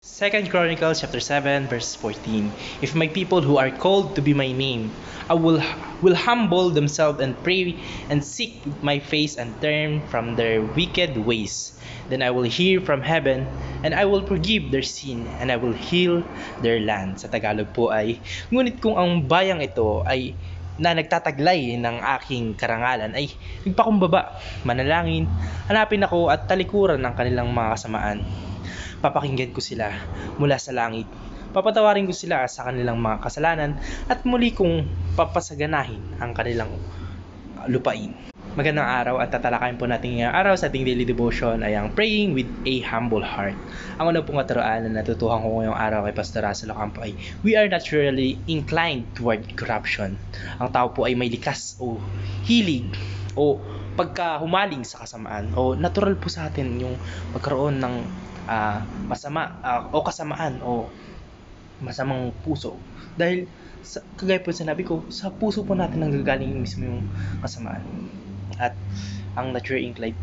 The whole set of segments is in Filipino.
Second Chronicles chapter 7 verse 14. If my people who are called to be my name, I will humble themselves and pray and seek my face and turn from their wicked ways. Then I will hear from heaven and I will forgive their sin and I will heal their land. Sa Tagalog po ay, ngunit kung ang bayang ito ay na nagtataglay ng aking karangalan ay nagpakumbaba, manalangin, hanapin ako at talikuran ng kanilang mga kasamaan. Papakinggan ko sila mula sa langit. Papatawarin ko sila sa kanilang mga kasalanan at muli kong papasaganahin ang kanilang lupain. Magandang araw at tatalakayin po natin ngayong araw sa ating daily devotion ay ang praying with a humble heart. Ang una pong katuroan na natutuhan ko ngayong araw kay Pastor Russell Ocampo ay we are naturally inclined toward corruption. Ang tao po ay may likas o hilig o pagkahumaling sa kasamaan o natural po sa atin yung magkaroon ng masama o kasamaan o masamang puso dahil kagaya po sinabi ko, sa puso po natin nanggagaling mismo yung kasamaan. At ang naturally inclined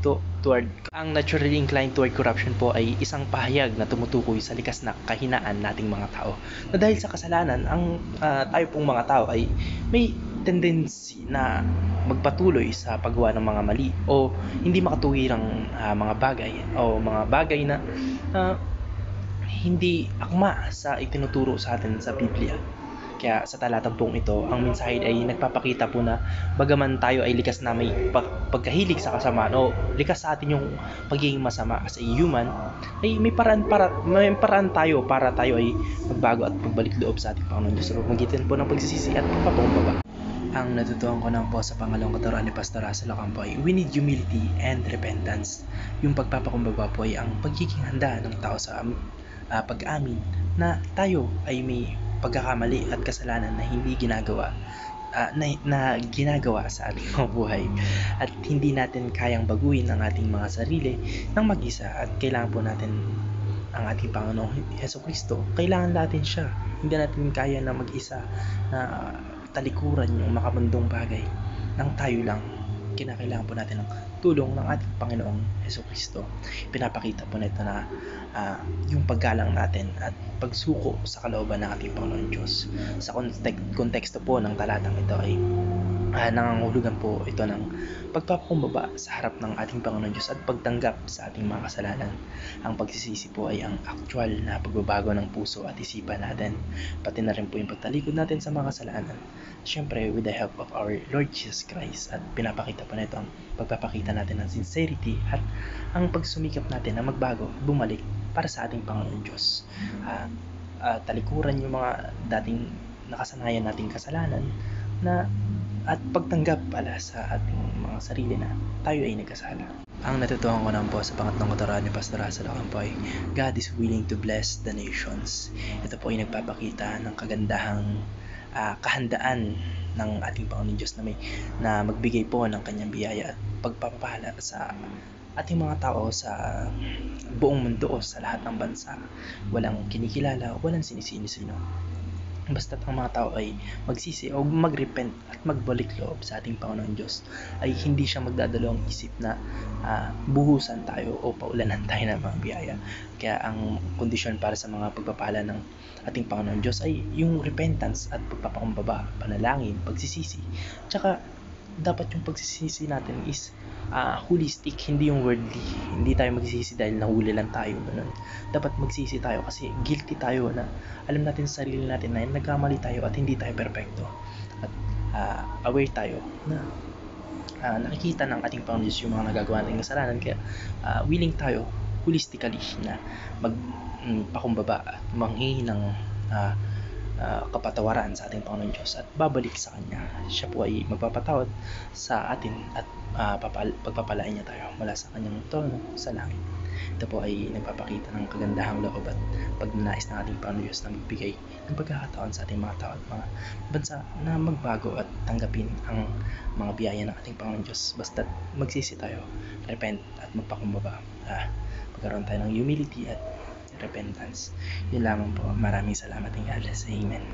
toward corruption po ay isang pahayag na tumutukoy sa likas na kahinaan nating mga tao. Na dahil sa kasalanan, ang tayo pong mga tao ay may tendency na magpatuloy sa paggawa ng mga mali o hindi makatuwirang mga bagay o mga bagay na hindi akma sa itinuturo sa atin sa Biblia. Kaya sa talatang pong ito, ang mensahe ay nagpapakita po na bagaman tayo ay likas na may pagkahilig sa kasamaan o likas sa atin yung pagiging masama as a human, ay may paraan tayo para tayo ay magbago at pagbalik loob sa ating Panginoon Diyos sa pamamagitan po ng pagsisisi at pagpapakumbaba. Ang natutuhan ko lang po sa pangalawang katuruan ni Pastor Russell Ocampo ay we need humility and repentance. Yung pagpapakumbaba po ay ang pagiging handa ng tao sa pag-amin na tayo ay may pagkakamali at kasalanan na hindi ginagawa na ginagawa sa ating mga buhay at hindi natin kayang baguhin ang ating mga sarili ng mag-isa at kailangan po natin ang ating Panginoong Jesucristo. Kailangan natin siya. Hindi natin kaya na mag-isa na talikuran yung makamundong bagay nang tayo lang. Kinakailangan po natin ng tulong ng ating Panginoong Jesucristo. Pinapakita po nito na yung paggalang natin at pagsuko sa kalooban ng ating Panginoon Diyos. Sa konteksto po ng talatang ito ay nangangahulugan po ito ng pagpapakumbaba sa harap ng ating Panginoon Diyos at pagtanggap sa ating mga kasalanan. Ang pagsisisi po ay ang actual na pagbabago ng puso at isipan natin, pati na rin po yung pagtalikod natin sa mga kasalanan. Siyempre, with the help of our Lord Jesus Christ, at pinapakita po nito ang pagpapakita natin ng sincerity at ang pagsumikap natin na magbago, bumalik para sa ating Panginoon Diyos. Talikuran yung mga dating nakasanayan nating kasalanan at pagtanggap pala sa ating mga sarili na tayo ay nagkasala. Ang natutuhan ko naman po sa pangatlong katuruan ni Pastor Russell Ocampo ay God is willing to bless the nations. Ito po ay nagpapakita ng kagandahang kahandaan ng ating Panginoon Diyos na magbigay po ng kanyang biyaya at pagpapala sa ating mga tao sa buong mundo o sa lahat ng bansa. Walang kinikilala, walang sinisino-sino. Basta't ang mga tao ay magsisi o magrepent at magbalik loob sa ating Panginoon Diyos, ay hindi siya magdadalawang isip na buhusan tayo o paulanan tayo ng mga biyaya. Kaya ang kondisyon para sa mga pagpapala ng ating Panginoon Diyos ay yung repentance at pagpapakumbaba, panalangin, pagsisisi. Tsaka dapat yung pagsisisi natin is holistic, hindi yung worldly. Hindi tayo magsisisi dahil nahuli lang tayo. Ganun. Dapat magsisi tayo kasi guilty tayo na alam natin sa sarili natin na nagkamali tayo at hindi tayo perfecto. At aware tayo na nakikita ng ating Panginoon Diyos yung mga nagagawa nating kasalanan. Kaya willing tayo holistically na magpakumbaba at manghingi ng kapatawaran sa ating Panginoon Diyos at babalik sa Kanya. Siya po ay magpapatawad sa atin at pagpapalain niya tayo mula sa Kanyang trono sa langit. Ito po ay nagpapakita ng kagandahang loob at pagnanais ng ating Panginoon Diyos na magbigay ng pagkakataon sa ating mga tao at mga bansa na magbago at tanggapin ang mga biyaya ng ating Panginoon Diyos. Basta't magsisi tayo, repent at magpakumbaba. Magkaroon tayo ng humility at repentance. Yun lamang po. Maraming salamat ng Allah. Amen.